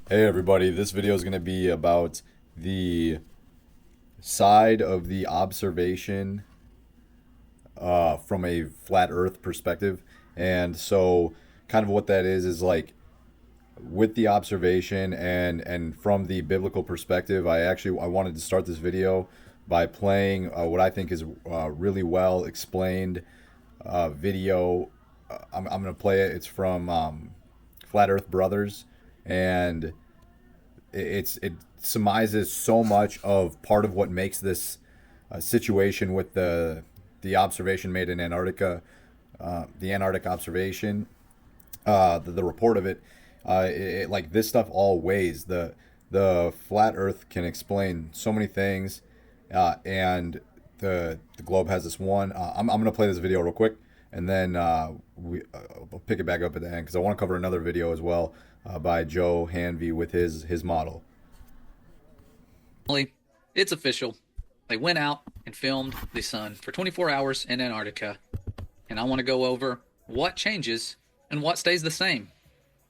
Hey everybody, this video is going to be about the side of the observation from a flat earth perspective. And so kind of what that is like with the observation and from the biblical perspective, I wanted to start this video by playing what I think is really well explained video. I'm going to play it. It's from Flat Earth Brothers, and it surmises so much of part of what makes this situation with the observation made in Antarctica, the Antarctic observation, the report of it, like this stuff all weighs. The flat Earth can explain so many things, and the globe has this one. I'm gonna play this video real quick, and then I'll pick it back up at the end because I want to cover another video as well by Joe Hanvey with his model. It's official. They went out and filmed the sun for 24 hours in Antarctica. And I want to go over what changes and what stays the same.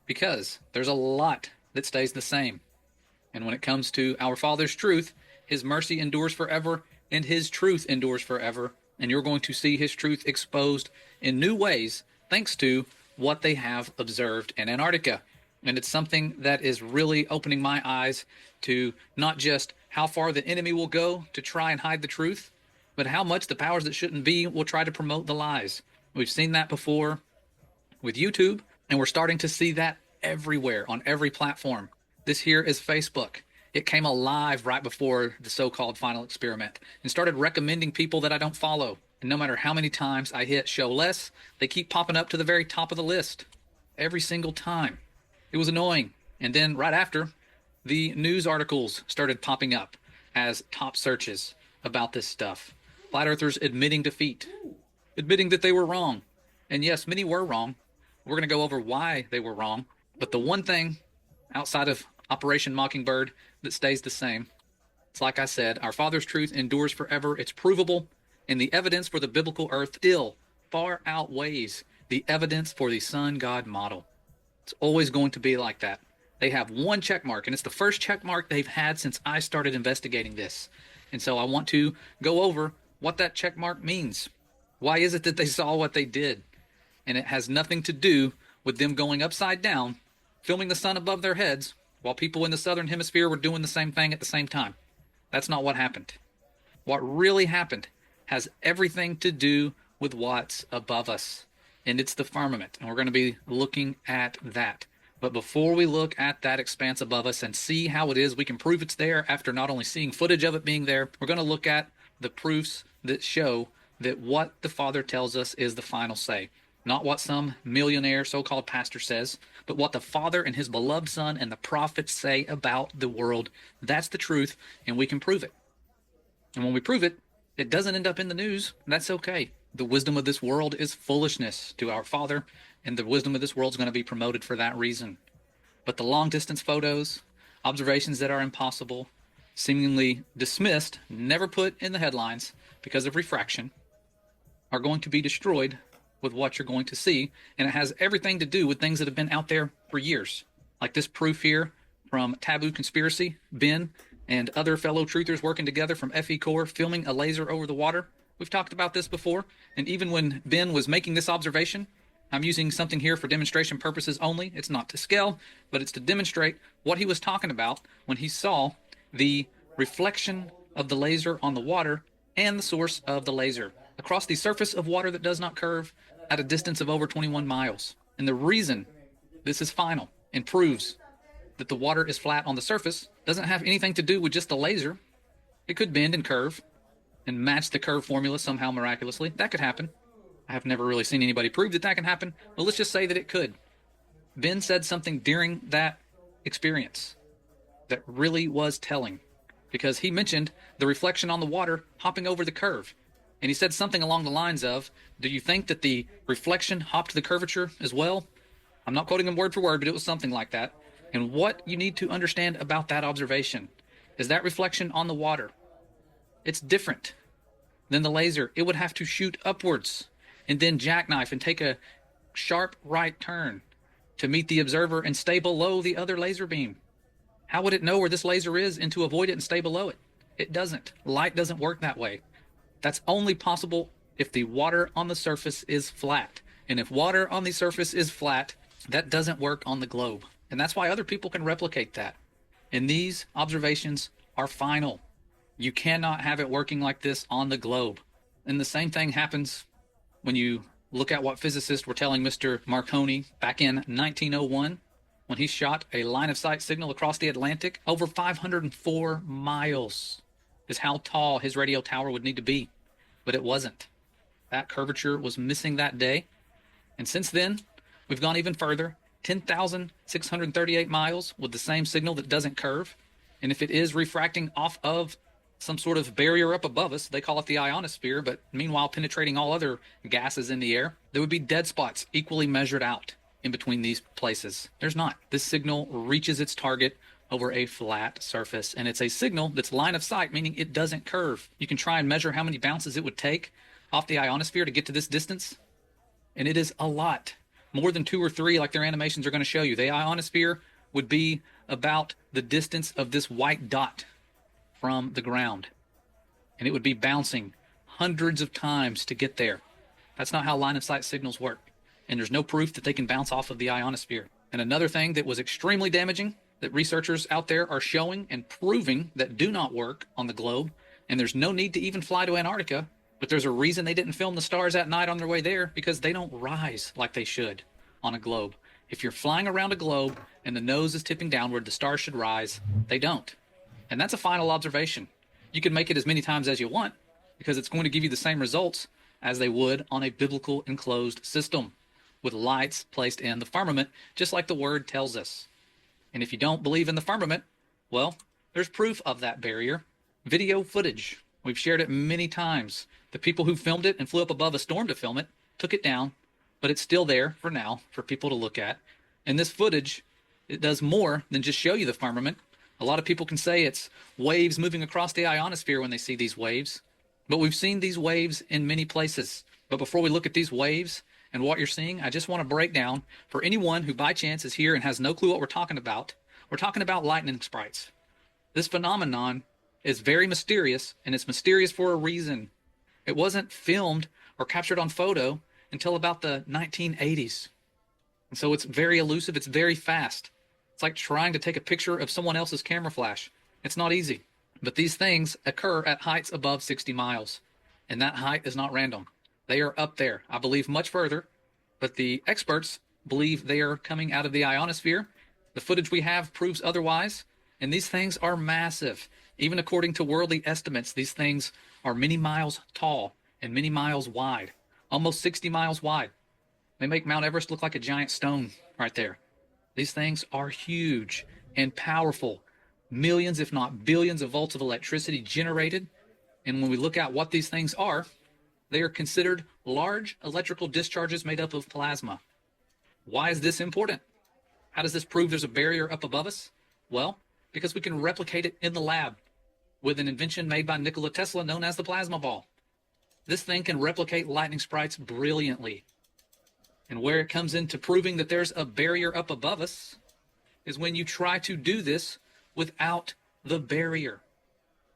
Because there's a lot that stays the same. And when it comes to our Father's truth, His mercy endures forever and His truth endures forever. And you're going to see His truth exposed in new ways thanks to what they have observed in Antarctica. And it's something that is really opening my eyes to not just how far the enemy will go to try and hide the truth, but how much the powers that shouldn't be will try to promote the lies. We've seen that before with YouTube, and we're starting to see that everywhere on every platform. This here is Facebook. It came alive right before the so-called final experiment and started recommending people that I don't follow. And no matter how many times I hit show less, they keep popping up to the very top of the list every single time. It was annoying. And then right after, the news articles started popping up as top searches about this stuff. Flat earthers admitting defeat, admitting that they were wrong. And yes, many were wrong. We're going to go over why they were wrong. But the one thing outside of Operation Mockingbird that stays the same, it's like I said, our Father's truth endures forever. It's provable. And the evidence for the biblical earth still far outweighs the evidence for the sun God model. It's always going to be like that. They have one check mark, and it's the first check mark they've had since I started investigating this. And so I want to go over what that check mark means. Why is it that they saw what they did? And it has nothing to do with them going upside down, filming the sun above their heads, while people in the southern hemisphere were doing the same thing at the same time. That's not what happened. What really happened has everything to do with what's above us, and it's the firmament, and we're going to be looking at that. But before we look at that expanse above us and see how it is we can prove it's there after not only seeing footage of it being there, we're going to look at the proofs that show that what the Father tells us is the final say. Not what some millionaire so-called pastor says, but what the Father and His beloved Son and the prophets say about the world. That's the truth, and we can prove it. And when we prove it, it doesn't end up in the news. That's okay. The wisdom of this world is foolishness to our Father, and the wisdom of this world is going to be promoted for that reason. But the long-distance photos, observations that are impossible, seemingly dismissed, never put in the headlines because of refraction, are going to be destroyed with what you're going to see, and it has everything to do with things that have been out there for years. Like this proof here from Taboo Conspiracy, Ben, and other fellow truthers working together from FE Core filming a laser over the water. We've talked about this before, and even when Ben was making this observation, I'm using something here for demonstration purposes only. It's not to scale, but it's to demonstrate what he was talking about when he saw the reflection of the laser on the water and the source of the laser across the surface of water that does not curve at a distance of over 21 miles. And the reason this is final and proves that the water is flat on the surface doesn't have anything to do with just the laser. It could bend and curve and match the curve formula somehow miraculously. That could happen. I have never really seen anybody prove that that can happen, but let's just say that it could. Ben said something during that experience that really was telling, because he mentioned the reflection on the water hopping over the curve. And he said something along the lines of, do you think that the reflection hopped the curvature as well? I'm not quoting him word for word, but it was something like that. And what you need to understand about that observation is that reflection on the water, it's different than the laser. It would have to shoot upwards and then jackknife and take a sharp right turn to meet the observer and stay below the other laser beam. How would it know where this laser is and to avoid it and stay below it? It doesn't. Light doesn't work that way. That's only possible if the water on the surface is flat. And if water on the surface is flat, that doesn't work on the globe. And that's why other people can replicate that. And these observations are final. You cannot have it working like this on the globe. And the same thing happens when you look at what physicists were telling Mr. Marconi back in 1901 when he shot a line of sight signal across the Atlantic. Over 504 miles is how tall his radio tower would need to be. But it wasn't. That curvature was missing that day. And since then, we've gone even further, 10,638 miles with the same signal that doesn't curve. And if it is refracting off of some sort of barrier up above us, they call it the ionosphere, but meanwhile penetrating all other gases in the air, there would be dead spots equally measured out in between these places. There's not. This signal reaches its target over a flat surface, and it's a signal that's line of sight, meaning it doesn't curve. You can try and measure how many bounces it would take off the ionosphere to get to this distance, and it is a lot. More than 2 or 3, like their animations are going to show you. The ionosphere would be about the distance of this white dot from the ground, and it would be bouncing hundreds of times to get there. That's not how line of sight signals work, and there's no proof that they can bounce off of the ionosphere. And another thing that was extremely damaging that researchers out there are showing and proving that do not work on the globe, and there's no need to even fly to Antarctica, but there's a reason they didn't film the stars at night on their way there, because they don't rise like they should on a globe. If you're flying around a globe and the nose is tipping downward, the stars should rise. They don't. And that's a final observation. You can make it as many times as you want, because it's going to give you the same results as they would on a biblical enclosed system with lights placed in the firmament, just like the word tells us. And if you don't believe in the firmament, well, there's proof of that barrier. Video footage. We've shared it many times. The people who filmed it and flew up above a storm to film it took it down, but it's still there for now for people to look at. And this footage, it does more than just show you the firmament. A lot of people can say it's waves moving across the ionosphere when they see these waves, but we've seen these waves in many places. But before we look at these waves and what you're seeing, I just want to break down for anyone who by chance is here and has no clue what we're talking about lightning sprites. This phenomenon is very mysterious, and it's mysterious for a reason. It wasn't filmed or captured on photo until about the 1980s. And so it's very elusive, it's very fast. It's like trying to take a picture of someone else's camera flash. It's not easy. But these things occur at heights above 60 miles. And that height is not random. They are up there, I believe much further. But the experts believe they are coming out of the ionosphere. The footage we have proves otherwise. And these things are massive. Even according to worldly estimates, these things are many miles tall and many miles wide. Almost 60 miles wide. They make Mount Everest look like a giant stone right there. These things are huge and powerful. Millions, if not billions of volts of electricity generated. And when we look at what these things are, they are considered large electrical discharges made up of plasma. Why is this important? How does this prove there's a barrier up above us? Well, because we can replicate it in the lab with an invention made by Nikola Tesla known as the plasma ball. This thing can replicate lightning sprites brilliantly. And where it comes into proving that there's a barrier up above us is when you try to do this without the barrier.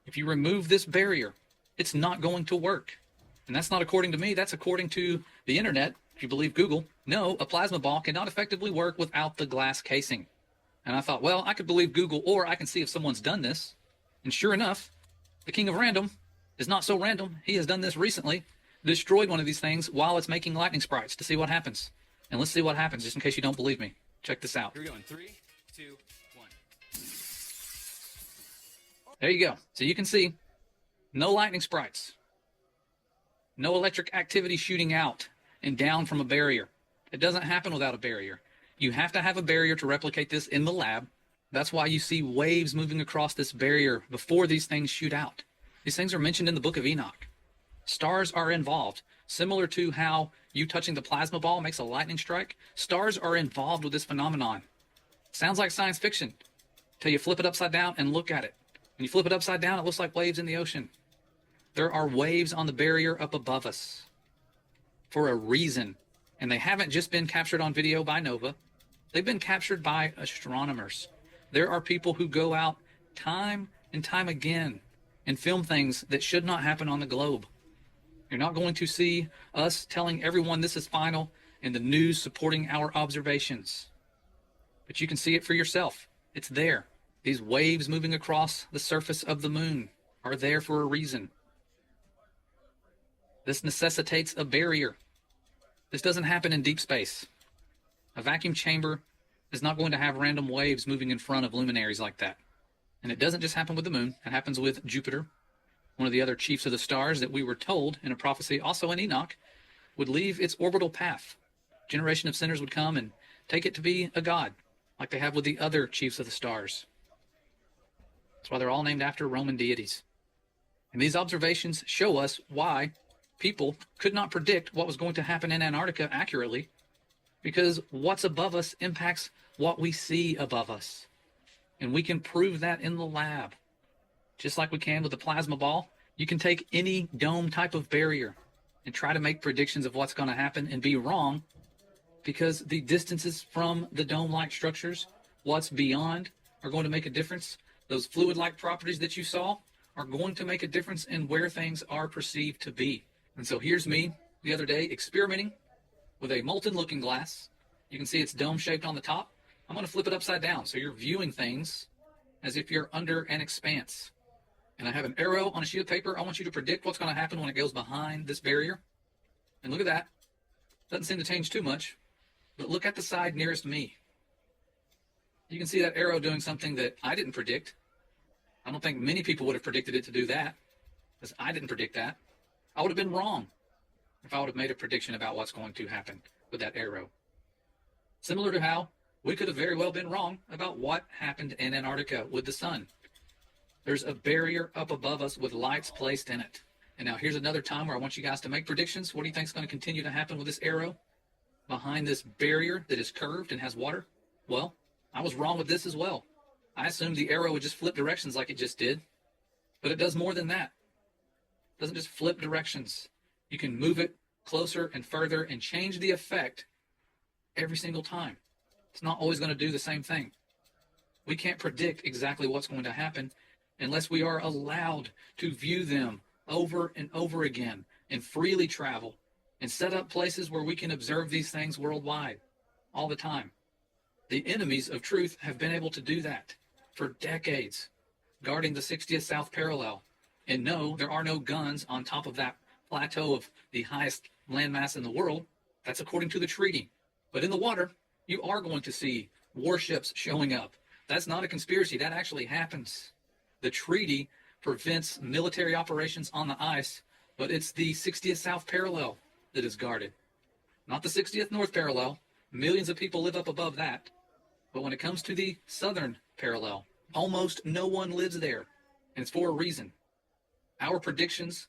If you remove this barrier, it's not going to work. And that's not according to me, that's according to the internet, if you believe Google. No, a plasma ball cannot effectively work without the glass casing. And I thought, well, I could believe Google, or I can see if someone's done this. And sure enough, the king of random is not so random. He has done this recently, destroyed one of these things while it's making lightning sprites to see what happens. And let's see what happens, just in case you don't believe me. Check this out. Here we go in 3, 2, 1. There you go. So you can see no lightning sprites. No electric activity shooting out and down from a barrier. It doesn't happen without a barrier. You have to have a barrier to replicate this in the lab. That's why you see waves moving across this barrier before these things shoot out. These things are mentioned in the book of Enoch. Stars are involved. Similar to how you touching the plasma ball makes a lightning strike, stars are involved with this phenomenon. Sounds like science fiction till you flip it upside down and look at it. When you flip it upside down, it looks like waves in the ocean. There are waves on the barrier up above us for a reason. And they haven't just been captured on video by NOVA. They've been captured by astronomers. There are people who go out time and time again and film things that should not happen on the globe. You're not going to see us telling everyone this is final and the news supporting our observations. But you can see it for yourself. It's there. These waves moving across the surface of the moon are there for a reason. This necessitates a barrier. This doesn't happen in deep space. A vacuum chamber is not going to have random waves moving in front of luminaries like that. And it doesn't just happen with the moon. It happens with Jupiter, one of the other chiefs of the stars that we were told in a prophecy, also in Enoch, would leave its orbital path. A generation of sinners would come and take it to be a god, like they have with the other chiefs of the stars. That's why they're all named after Roman deities. And these observations show us why people could not predict what was going to happen in Antarctica accurately, because what's above us impacts what we see above us. And we can prove that in the lab. Just like we can with the plasma ball, you can take any dome type of barrier and try to make predictions of what's going to happen and be wrong, because the distances from the dome-like structures, what's beyond, are going to make a difference. Those fluid-like properties that you saw are going to make a difference in where things are perceived to be. And so here's me the other day experimenting with a molten looking glass. You can see it's dome-shaped on the top. I'm going to flip it upside down so you're viewing things as if you're under an expanse. And I have an arrow on a sheet of paper. I want you to predict what's going to happen when it goes behind this barrier. And look at that. Doesn't seem to change too much. But look at the side nearest me. You can see that arrow doing something that I didn't predict. I don't think many people would have predicted it to do that, because I didn't predict that. I would have been wrong if I would have made a prediction about what's going to happen with that arrow. Similar to how we could have very well been wrong about what happened in Antarctica with the sun. There's a barrier up above us with lights placed in it. And now here's another time where I want you guys to make predictions. What do you think is going to continue to happen with this arrow behind this barrier that is curved and has water? Well, I was wrong with this as well. I assumed the arrow would just flip directions like it just did. But it does more than that. It doesn't just flip directions. You can move it closer and further and change the effect every single time. It's not always going to do the same thing. We can't predict exactly what's going to happen unless we are allowed to view them over and over again and freely travel and set up places where we can observe these things worldwide all the time. The enemies of truth have been able to do that for decades, guarding the 60th South Parallel. And no, there are no guns on top of that plateau of the highest landmass in the world. That's according to the treaty. But in the water, you are going to see warships showing up. That's not a conspiracy. That actually happens. The treaty prevents military operations on the ice, but it's the 60th South Parallel that is guarded, not the 60th North Parallel. Millions of people live up above that. But when it comes to the Southern Parallel, almost no one lives there. And it's for a reason. Our predictions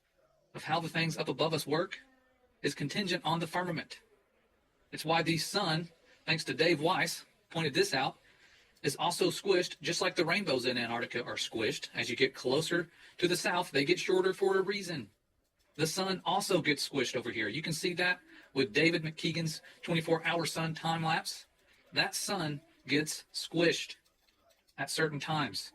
of how the things up above us work is contingent on the firmament. It's why the sun, thanks to Dave Weiss, pointed this out, is also squished, just like the rainbows in Antarctica are squished. As you get closer to the south, they get shorter for a reason. The sun also gets squished over here. You can see that with David McKeegan's 24-hour sun time lapse. That sun gets squished at certain times.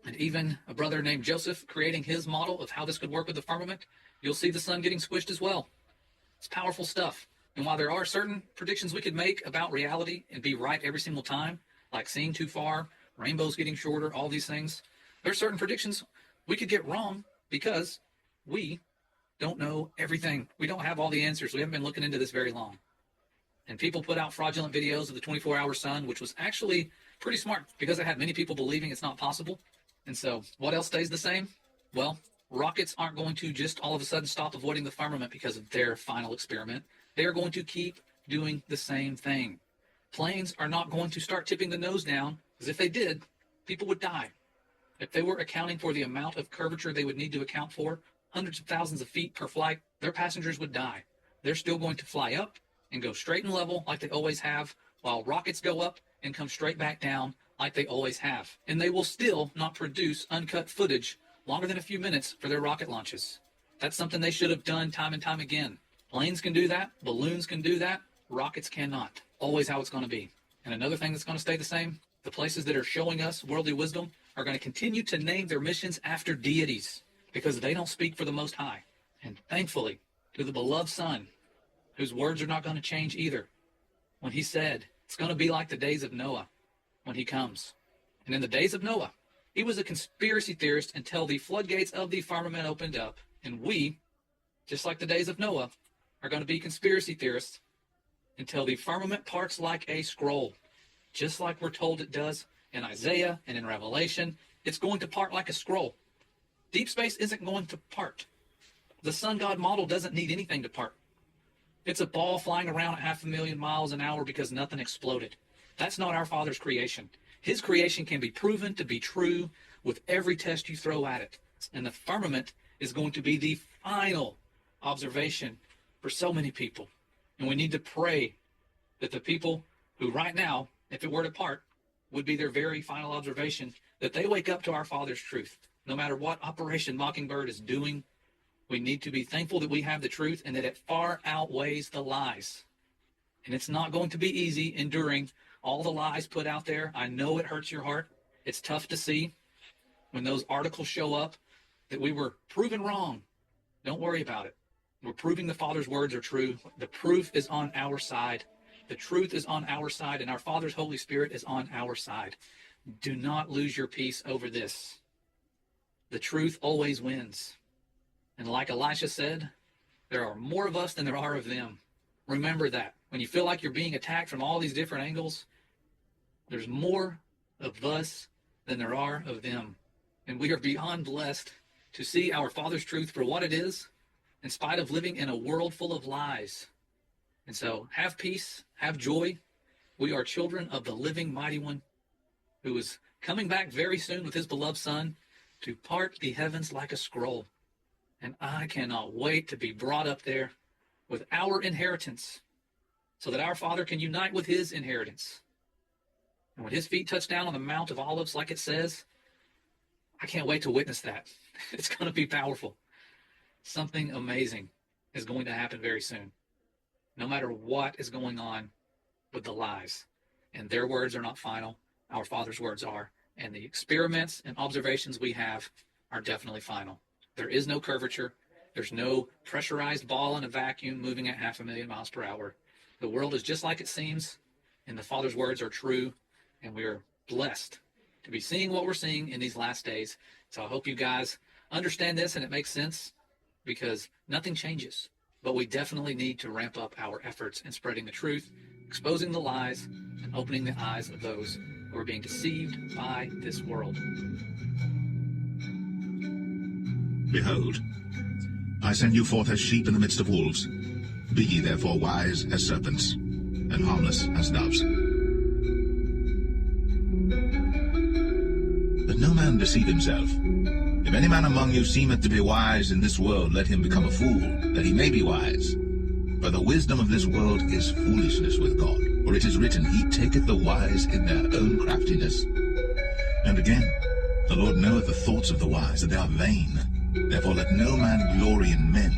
And even a brother named Joseph creating his model of how this could work with the firmament, you'll see the sun getting squished as well. It's powerful stuff. And while there are certain predictions we could make about reality and be right every single time, like seeing too far, rainbows getting shorter, all these things, there are certain predictions we could get wrong because we don't know everything. We don't have all the answers. We haven't been looking into this very long. And people put out fraudulent videos of the 24-hour sun, which was actually pretty smart because it had many people believing it's not possible. And so what else stays the same? Well, rockets aren't going to just all of a sudden stop avoiding the firmament because of their final experiment. They are going to keep doing the same thing. Planes are not going to start tipping the nose down, because if they did, people would die. If they were accounting for the amount of curvature they would need to account for, hundreds of thousands of feet per flight, their passengers would die. They're still going to fly up and go straight and level like they always have, while rockets go up and come straight back down like they always have. And they will still not produce uncut footage longer than a few minutes for their rocket launches. That's something they should have done time and time again. Planes can do that. Balloons can do that. Rockets cannot. Always how it's going to be. And another thing that's going to stay the same, The places that are showing us worldly wisdom are going to continue to name their missions after deities because they don't speak for the Most High. And thankfully, to the beloved Son, whose words are not going to change either, when he said, it's going to be like the days of Noah when he comes. And in the days of Noah, he was a conspiracy theorist until the floodgates of the firmament opened up. And we, just like the days of Noah, are going to be conspiracy theorists until the firmament parts like a scroll. Just like we're told it does in Isaiah and in Revelation, it's going to part like a scroll. Deep space isn't going to part. The sun god model doesn't need anything to part. It's a ball flying around at 500,000 miles an hour because nothing exploded. That's not our Father's creation. His creation can be proven to be true with every test you throw at it. And the firmament is going to be the final observation for so many people. And we need to pray that the people who right now, if it were to part, would be their very final observation, that they wake up to our Father's truth. No matter what Operation Mockingbird is doing, we need to be thankful that we have the truth and that it far outweighs the lies. And it's not going to be easy enduring all the lies put out there. I know it hurts your heart. It's tough to see when those articles show up that we were proven wrong. Don't worry about it. We're proving the Father's words are true. The proof is on our side. The truth is on our side, and our Father's Holy Spirit is on our side. Do not lose your peace over this. The truth always wins. And like Elisha said, there are more of us than there are of them. Remember that. When you feel like you're being attacked from all these different angles, there's more of us than there are of them. And we are beyond blessed to see our Father's truth for what it is, in spite of living in a world full of lies. And so have peace, have joy. We are children of the living mighty one who is coming back very soon with his beloved Son to part the heavens like a scroll. And I cannot wait to be brought up there with our inheritance so that our Father can unite with his inheritance. And when his feet touch down on the Mount of Olives, like it says, I can't wait to witness that. It's going to be powerful. Something amazing is going to happen very soon. No matter what is going on with the lies. And their words are not final. Our Father's words are. And the experiments and observations we have are definitely final. There is no curvature. There's no pressurized ball in a vacuum moving at 500,000 miles per hour. The world is just like it seems, and the Father's words are true, and we are blessed to be seeing what we're seeing in these last days. So I hope you guys understand this and it makes sense, because nothing changes. But we definitely need to ramp up our efforts in spreading the truth, exposing the lies, and opening the eyes of those who are being deceived by this world. Behold, I send you forth as sheep in the midst of wolves. Be ye therefore wise as serpents, and harmless as doves. Let no man deceive himself. If any man among you seemeth to be wise in this world, let him become a fool, that he may be wise. For the wisdom of this world is foolishness with God. For it is written, He taketh the wise in their own craftiness. And again, the Lord knoweth the thoughts of the wise, that they are vain. Therefore let no man glory in men.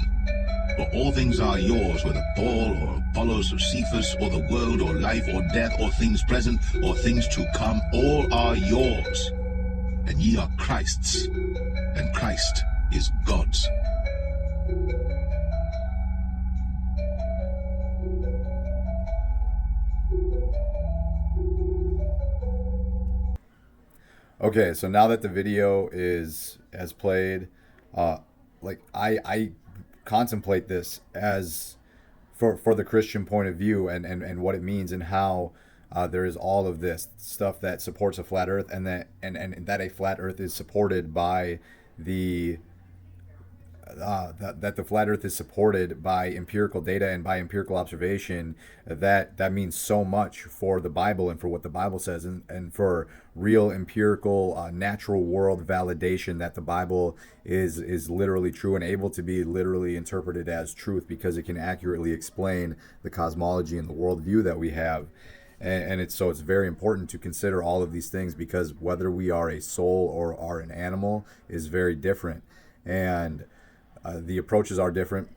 For all things are yours, whether Paul or Apollos or Cephas, or the world or life or death, or things present or things to come, all are yours. And ye are Christ's, and Christ is God's. Okay, so now that the video has played, I contemplate this as for the Christian point of view and what it means and how there is all of this stuff that supports a flat Earth and that a flat Earth is supported by that the flat Earth is supported by empirical data and by empirical observation. That means so much for the Bible and for what the Bible says, and for real empirical natural world validation that the Bible is literally true and able to be literally interpreted as truth, because it can accurately explain the cosmology and the worldview that we have. And it's very important to consider all of these things, because whether we are a soul or are an animal is very different, and the approaches are different.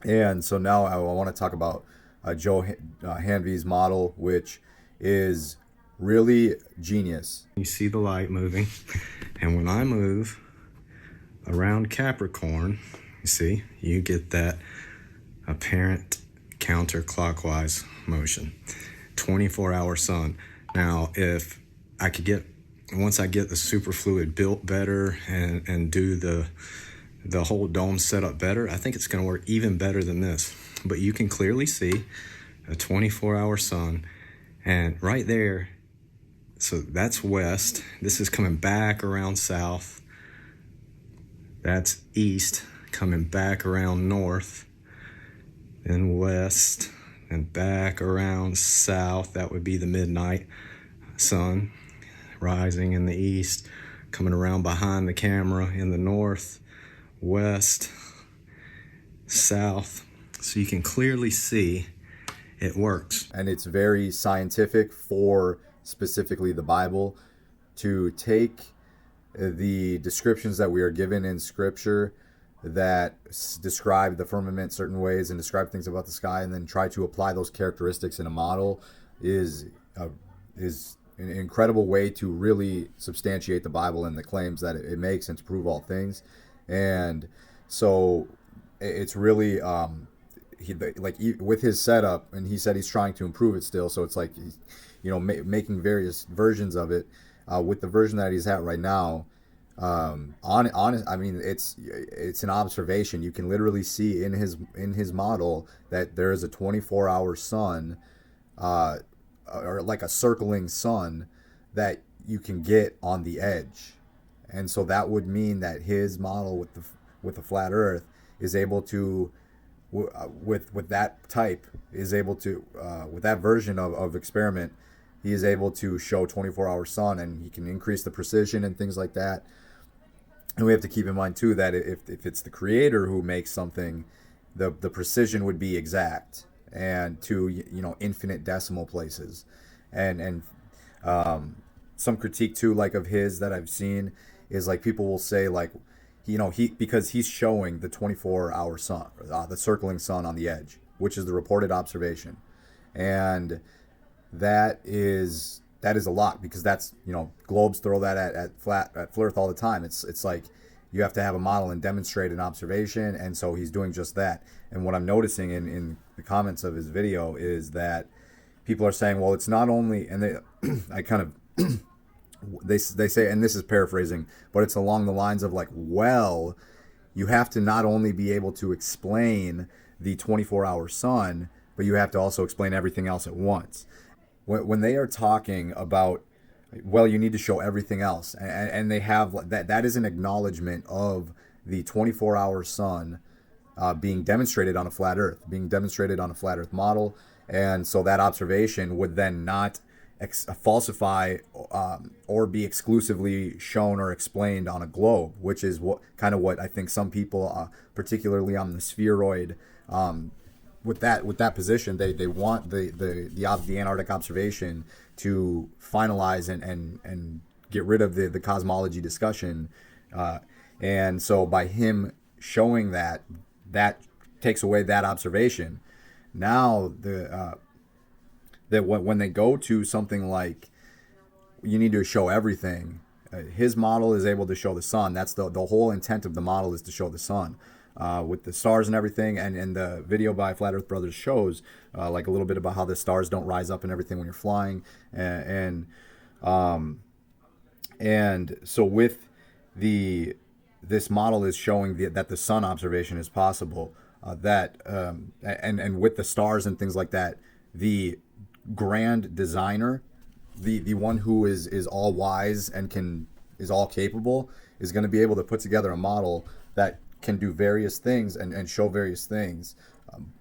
And so now I want to talk about Joe Hanvey's model, which is really genius. You see the light moving, and when I move around Capricorn, you see, you get that apparent counterclockwise motion. 24-hour sun. Now, if I could get, once I get the superfluid built better and do the whole dome setup better, I think it's going to work even better than this. But you can clearly see a 24-hour sun, and right there, so that's west. This is coming back around south. That's east, coming back around north, then west, and back around south. That would be the midnight sun rising in the east, coming around behind the camera in the north, west, south. So you can clearly see it works. And it's very scientific for specifically the Bible to take the descriptions that we are given in Scripture that describe the firmament certain ways and describe things about the sky, and then try to apply those characteristics in a model is an incredible way to really substantiate the Bible and the claims that it makes, and to prove all things. And so it's really with his setup, and he said he's trying to improve it still, so it's like he's making various versions of it. With the version that he's at right now, I mean, it's an observation. You can literally see in his model that there is a 24-hour sun, or like a circling sun, that you can get on the edge. And so that would mean that his model with the flat Earth is able to, with that type, is able to, with that version of experiment, he is able to show 24-hour sun, and he can increase the precision and things like that. And we have to keep in mind too that if it's the creator who makes something, the precision would be exact, and to infinite decimal places. And some critique too, like of his that I've seen, is like people will say like, because he's showing the 24-hour sun, the circling sun on the edge, which is the reported observation, and that is a lot, because that's, globes throw that at flat Earth all the time. It's like you have to have a model and demonstrate an observation, and so he's doing just that. And what I'm noticing in the comments of his video is that people are saying, well, it's not only, and I kind of they say, and this is paraphrasing, but it's along the lines of like, well, you have to not only be able to explain the 24-hour sun, but you have to also explain everything else at once. When they are talking about, well, you need to show everything else, and they have that is an acknowledgement of the 24-hour sun being demonstrated on a flat Earth, model, and so that observation would then not falsify or be exclusively shown or explained on a globe, which is what I think some people, particularly on the spheroid, with that position, they want the Antarctic observation to finalize and get rid of the cosmology discussion, and so by him showing that takes away that observation. Now that when they go to something like, you need to show everything, his model is able to show the sun. That's the whole intent of the model, is to show the sun. With the stars and everything, and the video by Flat Earth Brothers shows like a little bit about how the stars don't rise up and everything when you're flying, and so with this model is showing that the sun observation is possible, and with the stars and things like that, the grand designer, the one who is all wise and is all capable, is going to be able to put together a model that can do various things and show various things,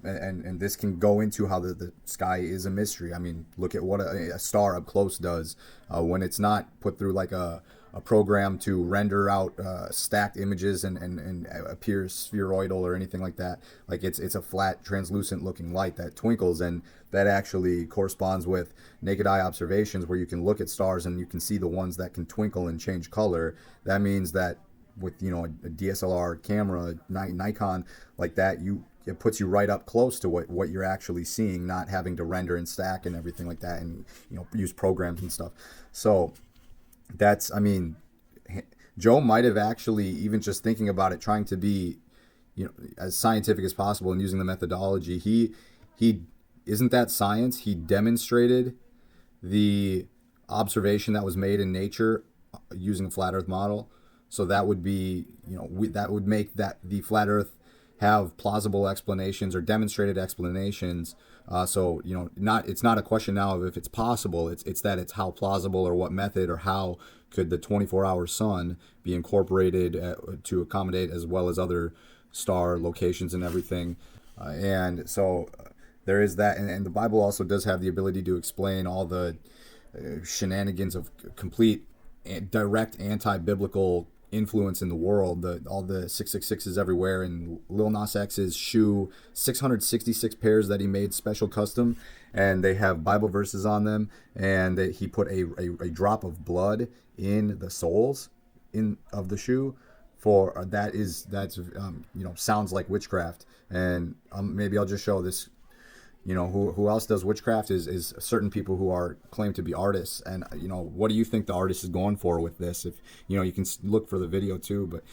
and this can go into how the sky is a mystery. I mean, look at what a star up close does when it's not put through like a program to render out stacked images and appear spheroidal or anything like that. Like it's a flat, translucent looking light that twinkles, and that actually corresponds with naked eye observations, where you can look at stars and you can see the ones that can twinkle and change color. That means that with a DSLR camera, Nikon, like that, it puts you right up close to what you're actually seeing, not having to render and stack and everything like that, and use programs and stuff. So that's, I mean, Joe might have actually, even just thinking about it, trying to be as scientific as possible and using the methodology, he isn't that science. He demonstrated the observation that was made in nature using a flat Earth model. So that would be, that would make that the flat Earth have plausible explanations or demonstrated explanations. So it's not a question now of if it's possible. It's that it's how plausible, or what method, or how could the 24-hour sun be incorporated to accommodate as well as other star locations and everything. And so there is that, and the Bible also does have the ability to explain all the shenanigans of complete direct anti-biblical influence in the world, all the 666s everywhere, and Lil Nas X's shoe, 666 pairs that he made special custom, and they have Bible verses on them, and he put a drop of blood in the soles of the shoe. For that's sounds like witchcraft. And maybe I'll just show this. Who else does witchcraft is certain people who are claimed to be artists. And what do you think the artist is going for with this? If you can look for the video too, but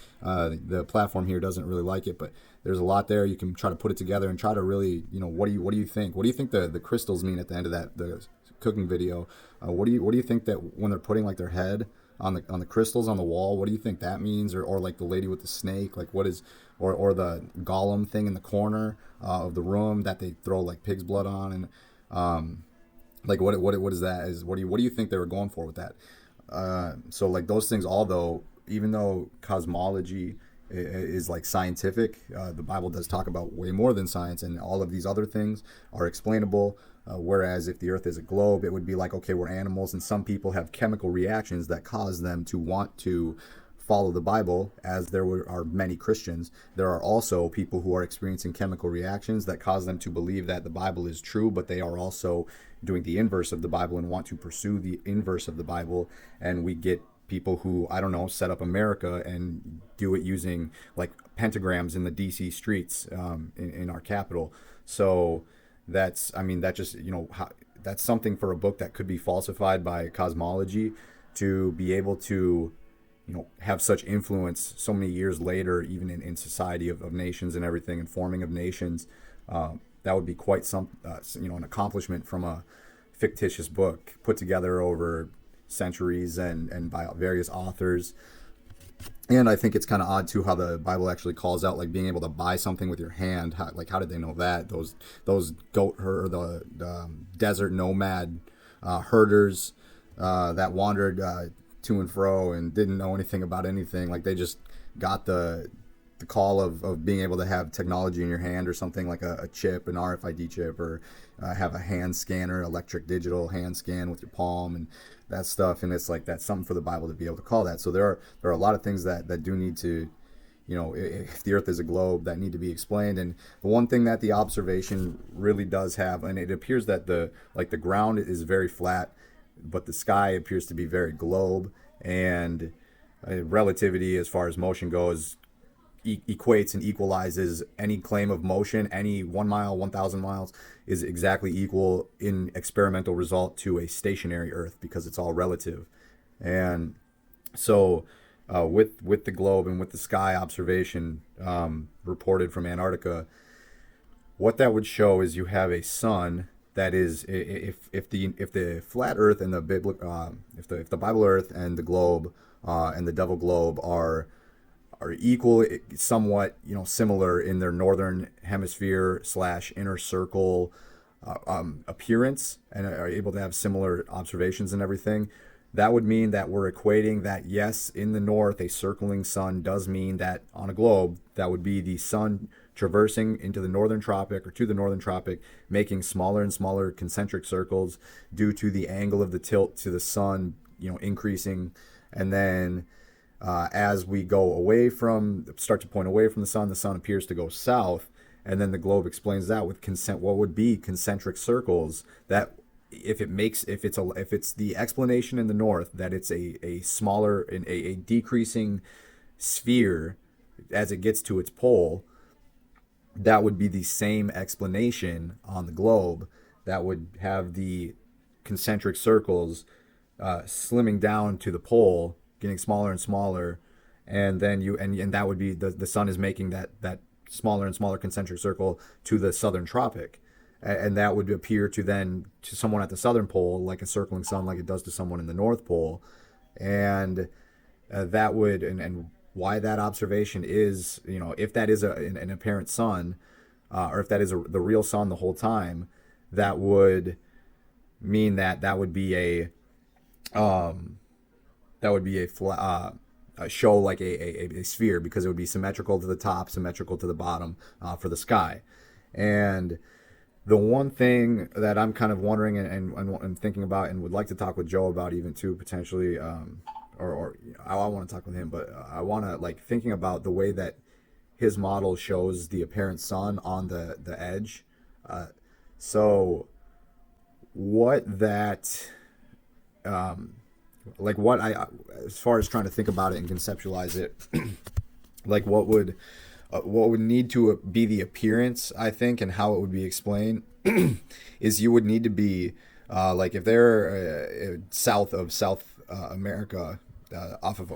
the platform here doesn't really like it. But there's a lot there. You can try to put it together and try to really, what do you think? What do you think the crystals mean at the end of the cooking video? What do you think that when they're putting like their head on the crystals on the wall, what do you think that means? Or like the lady with the snake, like what is, or the golem thing in the corner of the room that they throw like pig's blood on, and like what is that? What do you think they were going for with that? So like those things, although even though cosmology is like scientific, the Bible does talk about way more than science, and all of these other things are explainable. Whereas if the Earth is a globe, it would be like, okay, we're animals, and some people have chemical reactions that cause them to want to follow the Bible, as there are many Christians. There are also people who are experiencing chemical reactions that cause them to believe that the Bible is true, but they are also doing the inverse of the Bible and want to pursue the inverse of the Bible. And we get people who, I don't know, set up America and do it using like pentagrams in the DC streets in our capital. So that's that's something for a book that could be falsified by cosmology to be able to have such influence so many years later, even in society of nations and everything, and forming of nations. That would be quite an accomplishment from a fictitious book put together over centuries and by various authors. And I think it's kind of odd too how the Bible actually calls out like being able to buy something with your hand. How did they know that? Those goat herd, the desert nomad herders that wandered to and fro and didn't know anything about anything. Like they just got the call of being able to have technology in your hand, or something like a chip, an RFID chip, or have a hand scanner, electric digital hand scan with your palm and that stuff. And it's like that's something for the Bible to be able to call that. So there are a lot of things that do need to, if the Earth is a globe, that need to be explained. And the one thing that the observation really does have, and it appears that the ground is very flat, but the sky appears to be very globe, and relativity as far as motion goes equates and equalizes any claim of motion. Any 1 mile, 1,000 miles is exactly equal in experimental result to a stationary Earth, because it's all relative. And so with the globe and with the sky observation reported from Antarctica, what that would show is you have a sun that is, if the flat Earth and the if the Bible Earth and the globe and the devil globe are equal, somewhat similar in their northern hemisphere / inner circle appearance, and are able to have similar observations and everything, that would mean that we're equating that, yes, in the north a circling sun does mean that on a globe that would be the sun traversing into the northern tropic, or to the northern tropic, making smaller and smaller concentric circles due to the angle of the tilt to the sun increasing. And then as we start to point away from the sun appears to go south, and then the globe explains that with what would be concentric circles, that if it's the explanation in the north that it's a smaller, a decreasing sphere as it gets to its pole, that would be the same explanation on the globe. That would have the concentric circles slimming down to the pole, getting smaller and smaller, and then and that would be the sun is making that smaller and smaller concentric circle to the southern tropic, and that would appear to then to someone at the southern pole like a circling sun, like it does to someone in the north pole, and that would and why that observation is, if that is an apparent sun, or if that is the real sun the whole time, that would mean that would be a show like a sphere, because it would be symmetrical to the top, symmetrical to the bottom for the sky. And the one thing that I'm kind of wondering and thinking about and would like to talk with Joe about even too potentially, or I want to talk with him, but I want to like thinking about the way that his model shows the apparent sun on the edge. So what that like what I as far as trying to think about it and conceptualize it, like what would need to be the appearance, I think, and how it would be explained is you would need to be like if they're south of South America, off of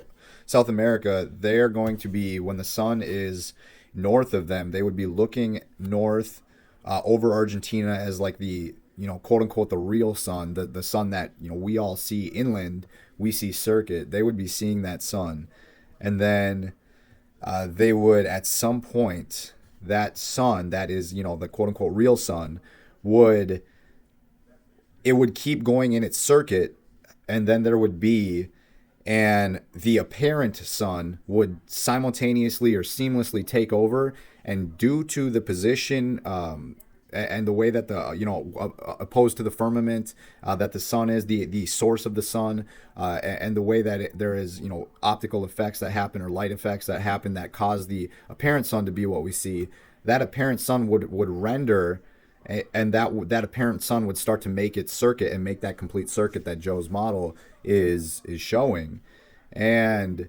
South America, they're going to be, when the sun is north of them, they would be looking north over Argentina as like the, quote unquote, the real sun, the sun that, we all see inland, we see circuit. They would be seeing that sun. And then they would, at some point, that sun that is, the quote unquote real sun would keep going in its circuit. And then there would be, and the apparent sun would simultaneously or seamlessly take over. And due to the position, and the way that the opposed to the firmament, that the sun is the source of the sun, and the way that there is optical effects that happen, or light effects that happen, that cause the apparent sun to be what we see, that apparent sun would render, and that apparent sun would start to make its circuit and make that complete circuit that Joe's model is showing. And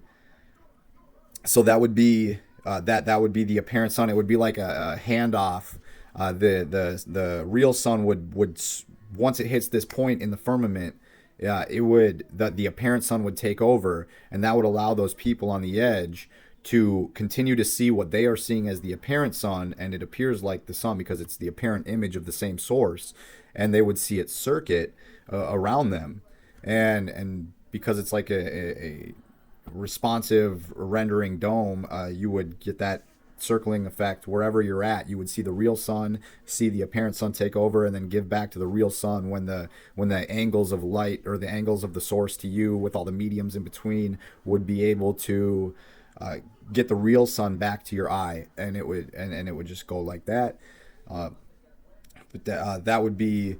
so that would be that would be the apparent sun. It would be like a handoff. The real sun would once it hits this point in the firmament, the apparent sun would take over, and that would allow those people on the edge to continue to see what they are seeing as the apparent sun, and it appears like the sun because it's the apparent image of the same source, and they would see its circuit around them, and because it's like a responsive rendering dome, you would get that circling effect wherever you're at. You would see the real sun, see the apparent sun take over, and then give back to the real sun when the angles of light, or the angles of the source to you with all the mediums in between, would be able to get the real sun back to your eye, and it would just go like that. But that would be,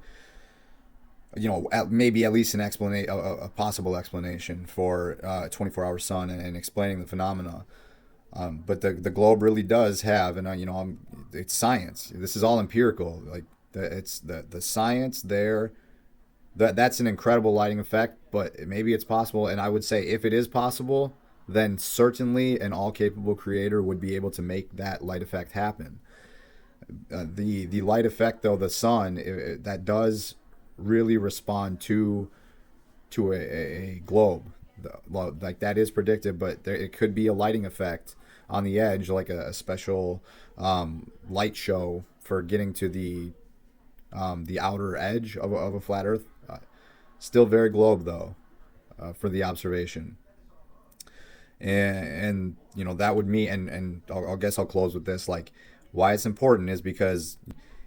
maybe at least an explanation, a possible explanation for 24-hour sun and explaining the phenomena. But the globe really does have, and it's science. This is all empirical. Like it's the science there. That's an incredible lighting effect. But maybe it's possible, and I would say if it is possible, then certainly an all-capable creator would be able to make that light effect happen. The light effect, though, the sun, that does really respond to a globe. Like that is predicted, but it could be a lighting effect on the edge, like a special light show for getting to the outer edge of a flat Earth. Still very globe though, for the observation. And that would mean, and I guess I'll close with this, like why it's important is because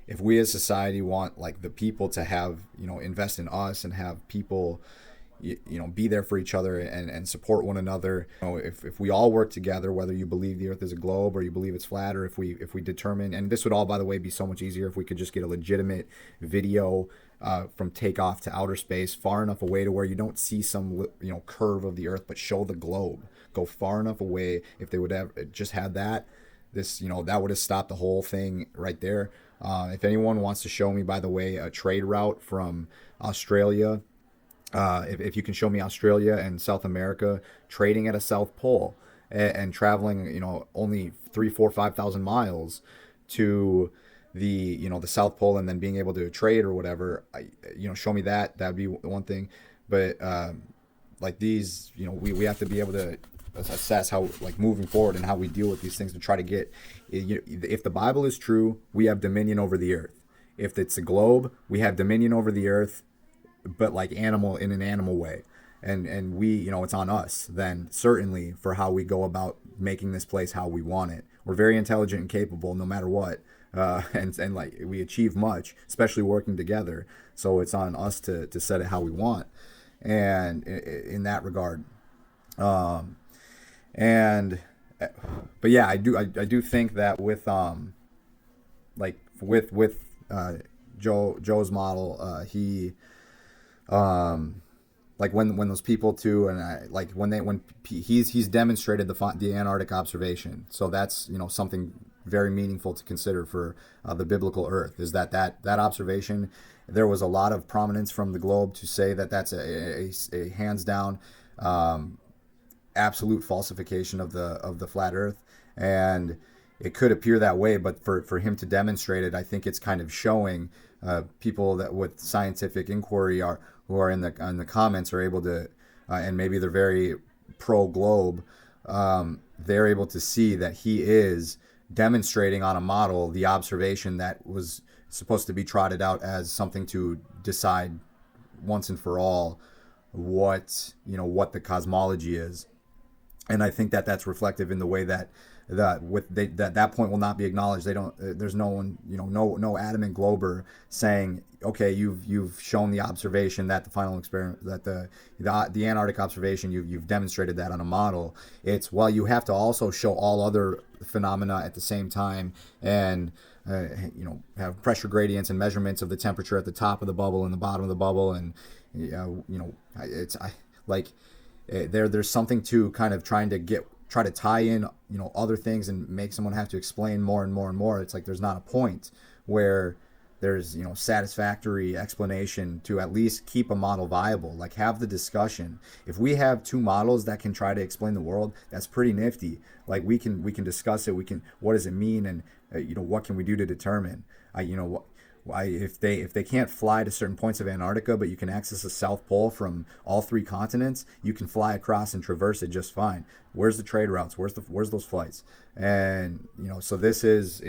if we as society want like the people to have, invest in us and have people, be there for each other and support one another. If we all work together, whether you believe the Earth is a globe or you believe it's flat, or if we determine, and this would all, by the way, be so much easier if we could just get a legitimate video from takeoff to outer space far enough away to where you don't see some curve of the Earth, but show the globe. Go far enough away. If they would have just had that, that would have stopped the whole thing right there. If anyone wants to show me, by the way, a trade route from Australia, if you can show me Australia and South America trading at a South Pole and traveling, only 3, 4, 5,000 miles, to the the South Pole and then being able to trade or whatever, show me that'd be one thing. But like these, we have to be able to assess how, like, moving forward and how we deal with these things to try to get, if the Bible is true, we have dominion over the earth. If it's a globe, we have dominion over the earth, but like animal, in an animal way. And we, it's on us then, certainly, for how we go about making this place how we want it. We're very intelligent and capable no matter what. And like, we achieve much, especially working together. So it's on us to set it how we want. And in that regard, but yeah, I do think that with like with Joe's model, he like when those people too, and when he's demonstrated the Antarctic observation. So that's something very meaningful to consider for the biblical Earth, is that observation. There was a lot of prominence from the globe to say that that's a hands down absolute falsification of the flat Earth, and it could appear that way, but for him to demonstrate it, I think it's kind of showing people that with scientific inquiry who are in the comments are able to, and maybe they're very pro globe, they're able to see that he is demonstrating on a model the observation that was supposed to be trotted out as something to decide once and for all what the cosmology is. And I think that that's reflective in the way that that point will not be acknowledged. They don't. There's no one. No adamant glober saying, okay, you've shown the observation that the final experiment, that the Antarctic observation, you've demonstrated that on a model. It's, well, you have to also show all other phenomena at the same time, and have pressure gradients and measurements of the temperature at the top of the bubble and the bottom of the bubble, and there's something to kind of try to tie in other things and make someone have to explain more and more and more. It's like there's not a point where there's satisfactory explanation to at least keep a model viable. Like, have the discussion. If we have two models that can try to explain the world, that's pretty nifty. Like, we can discuss it. What does it mean, and what can we do to determine? If they can't fly to certain points of Antarctica, but you can access the South Pole from all three continents, you can fly across and traverse it just fine. Where's the trade routes? Where's those flights? And so this is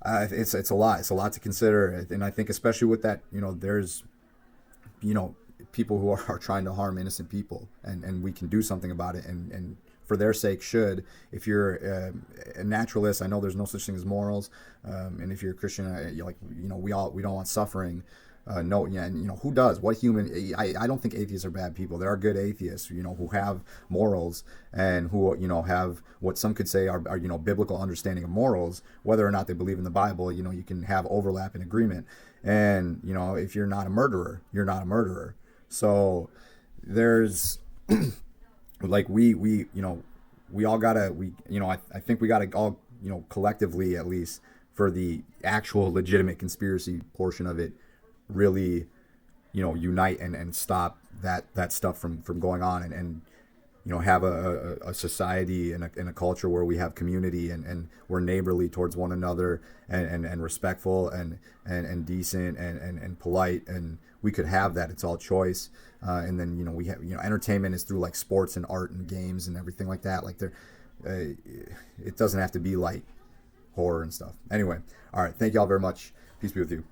it's a lot. It's a lot to consider, and I think especially with that, there's people who are trying to harm innocent people, and we can do something about it, and for their sake should. If you're a naturalist, I know there's no such thing as morals, and if you're a Christian, we don't want suffering. No, yeah, and who does? What human? I don't think atheists are bad people. There are good atheists, who have morals and who have what some could say are biblical understanding of morals. Whether or not they believe in the Bible, you can have overlap and agreement. And if you're not a murderer, you're not a murderer. So there's like we all gotta I think we gotta all collectively, at least for the actual legitimate conspiracy portion of it, really unite and stop that stuff from going on, and have a society and a culture where we have community and we're neighborly towards one another, and respectful and decent and polite, and we could have that. It's all choice. And then we have entertainment is through like sports and art and games and everything like that. Like it doesn't have to be like horror and stuff. Anyway, all right, thank y'all very much. Peace be with you.